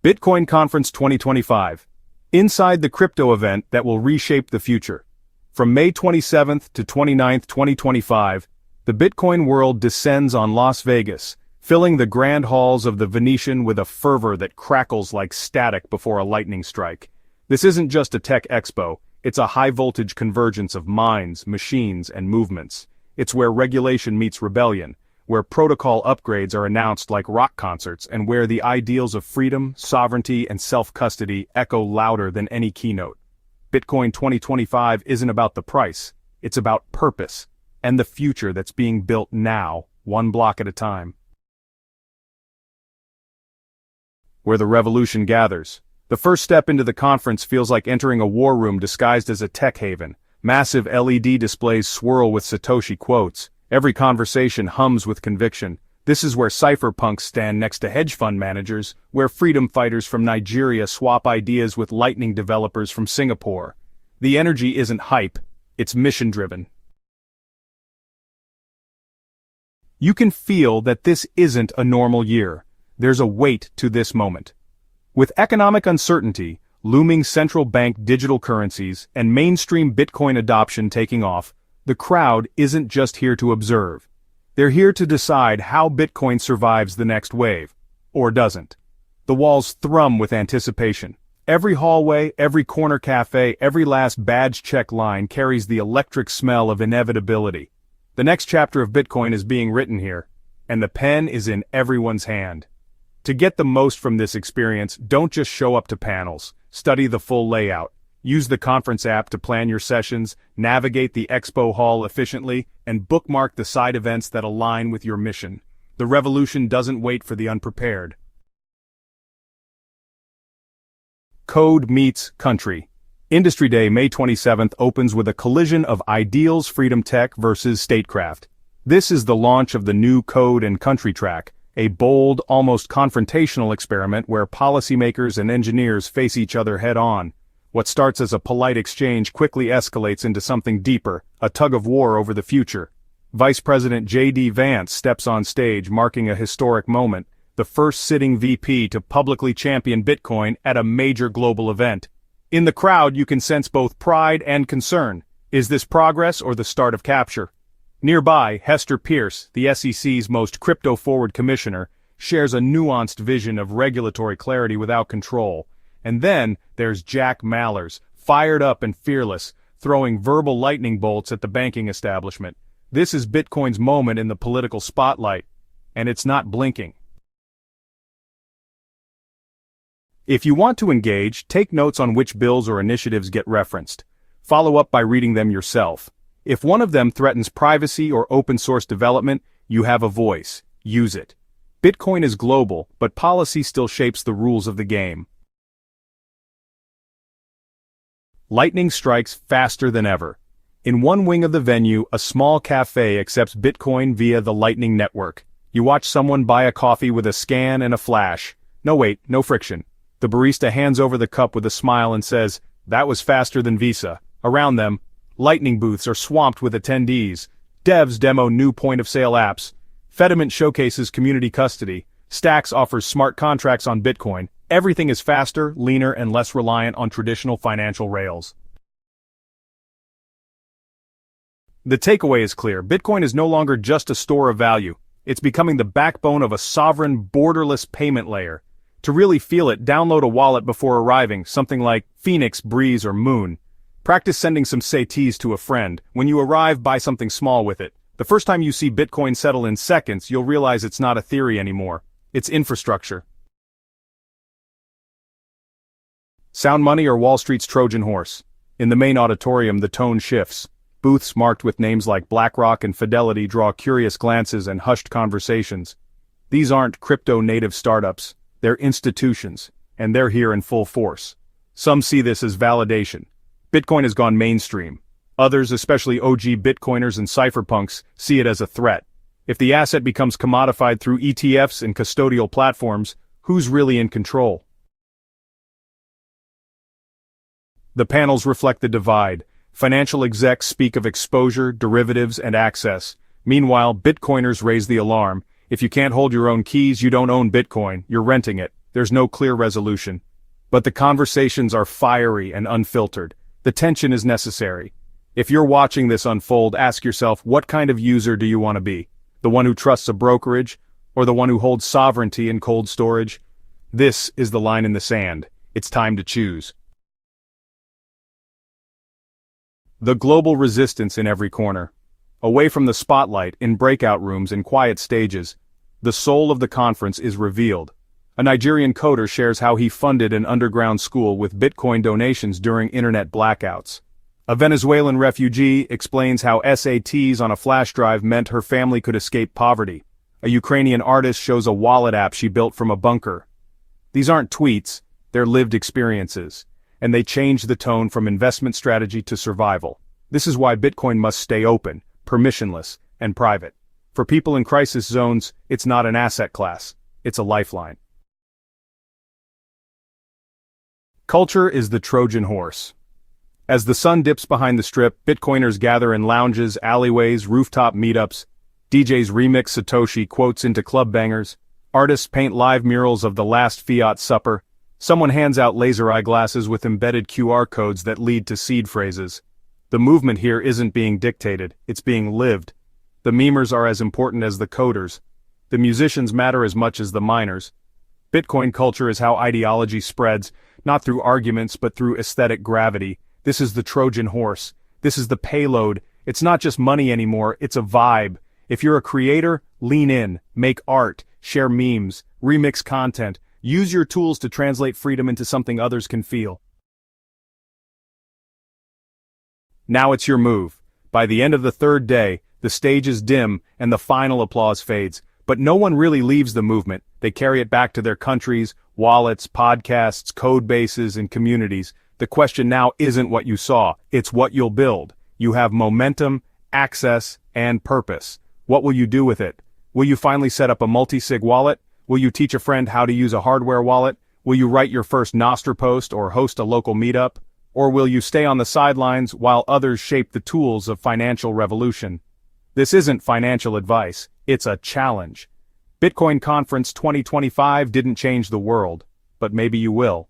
Bitcoin Conference 2025. Inside the crypto event that will reshape the future. From May 27th to 29th, 2025, the Bitcoin world descends on Las Vegas, filling the grand halls of the Venetian with a fervor that crackles like static before a lightning strike. This isn't just a tech expo, it's a high-voltage convergence of minds, machines, and movements. It's where regulation meets rebellion, where protocol upgrades are announced like rock concerts, and where the ideals of freedom, sovereignty, and self-custody echo louder than any keynote. Bitcoin 2025 isn't about the price, it's about purpose, and the future that's being built now, one block at a time. Where the revolution gathers. The first step into the conference feels like entering a war room disguised as a tech haven. Massive LED displays swirl with Satoshi quotes. Every conversation hums with conviction. This is where cypherpunks stand next to hedge fund managers, where freedom fighters from Nigeria swap ideas with lightning developers from Singapore. The energy isn't hype, it's mission-driven. You can feel that this isn't a normal year. There's a weight to this moment. With economic uncertainty, looming central bank digital currencies, and mainstream Bitcoin adoption taking off, the crowd isn't just here to observe. They're here to decide how Bitcoin survives the next wave, or doesn't. The walls thrum with anticipation. Every hallway, every corner cafe, every last badge check line carries the electric smell of inevitability. The next chapter of Bitcoin is being written here, and the pen is in everyone's hand. To get the most from this experience, don't just show up to panels, study the full layout. Use the conference app to plan your sessions, navigate the expo hall efficiently, and bookmark the side events that align with your mission. The revolution doesn't wait for the unprepared. Code meets country. Industry Day, May 27th, opens with a collision of ideals freedom tech versus statecraft. This is the launch of the new Code and Country track, a bold, almost confrontational experiment where policymakers and engineers face each other head-on. What starts as a polite exchange quickly escalates into something deeper, a tug-of-war over the future. Vice President Vance steps on stage, marking a historic moment, the first sitting VP to publicly champion Bitcoin at a major global event. In the crowd, you can sense both pride and concern. Is this progress or the start of capture? Nearby, Hester Peirce, the SEC's most crypto-forward commissioner, shares a nuanced vision of regulatory clarity without control. And then, there's Jack Mallers, fired up and fearless, throwing verbal lightning bolts at the banking establishment. This is Bitcoin's moment in the political spotlight, and it's not blinking. If you want to engage, take notes on which bills or initiatives get referenced. Follow up by reading them yourself. If one of them threatens privacy or open-source development, you have a voice. Use it. Bitcoin is global, but policy still shapes the rules of the game. Lightning strikes faster than ever. In one wing of the venue, a small cafe accepts Bitcoin via the Lightning Network. You watch someone buy a coffee with a scan and a flash. No wait, no friction. The barista hands over the cup with a smile and says, "That was faster than Visa." Around them, Lightning booths are swamped with attendees. Devs demo new point-of-sale apps. Fediment showcases community custody. Stacks offers smart contracts on Bitcoin. Everything is faster, leaner, and less reliant on traditional financial rails. The takeaway is clear. Bitcoin is no longer just a store of value. It's becoming the backbone of a sovereign, borderless payment layer. To really feel it, download a wallet before arriving, something like Phoenix, Breeze, or Moon. Practice sending some saties to a friend. When you arrive, buy something small with it. The first time you see Bitcoin settle in seconds, you'll realize it's not a theory anymore. It's infrastructure. Sound money or Wall Street's Trojan horse? In the main auditorium, the tone shifts. Booths marked with names like BlackRock and Fidelity draw curious glances and hushed conversations. These aren't crypto-native startups. They're institutions, and they're here in full force. Some see this as validation. Bitcoin has gone mainstream. Others, especially OG Bitcoiners and cypherpunks, see it as a threat. If the asset becomes commodified through ETFs and custodial platforms, who's really in control? The panels reflect the divide. Financial execs speak of exposure, derivatives, and access. Meanwhile, Bitcoiners raise the alarm. If you can't hold your own keys, you don't own Bitcoin, you're renting it. there's no clear resolution. But the conversations are fiery and unfiltered. The tension is necessary. If you're watching this unfold, ask yourself, what kind of user do you want to be? The one who trusts a brokerage, or the one who holds sovereignty in cold storage? This is the line in the sand. It's time to choose. The global resistance in every corner. Away from the spotlight, in breakout rooms and quiet stages, the soul of the conference is revealed. A Nigerian coder shares how he funded an underground school with Bitcoin donations during internet blackouts. A Venezuelan refugee explains how SATs on a flash drive meant her family could escape poverty. A Ukrainian artist shows a wallet app she built from a bunker. These aren't tweets, they're lived experiences, and they change the tone from investment strategy to survival. This is why Bitcoin must stay open, permissionless, and private. For people in crisis zones, it's not an asset class, it's a lifeline. Culture is the Trojan horse. As the sun dips behind the strip, Bitcoiners gather in lounges, alleyways, rooftop meetups. DJs remix Satoshi quotes into club bangers. Artists paint live murals of the last fiat supper. Someone hands out laser eyeglasses with embedded QR codes that lead to seed phrases. The movement here isn't being dictated, it's being lived. The memers are as important as the coders. The musicians matter as much as the miners. Bitcoin culture is how ideology spreads, not through arguments but through aesthetic gravity. This is the Trojan horse. This is the payload. It's not just money anymore, it's a vibe. If you're a creator, lean in, make art, share memes, remix content, use your tools to translate freedom into something others can feel. Now it's your move. By the end of the third day, the stage is dim and the final applause fades. But no one really leaves the movement. They carry it back to their countries, wallets, podcasts, code bases, and communities. The question now isn't what you saw, it's what you'll build. You have momentum, access, and purpose. What will you do with it? Will you finally set up a multi-sig wallet? Will you teach a friend how to use a hardware wallet? Will you write your first Nostr post or host a local meetup? Or will you stay on the sidelines while others shape the tools of financial revolution? This isn't financial advice, it's a challenge. Bitcoin Conference 2025 didn't change the world, but maybe you will.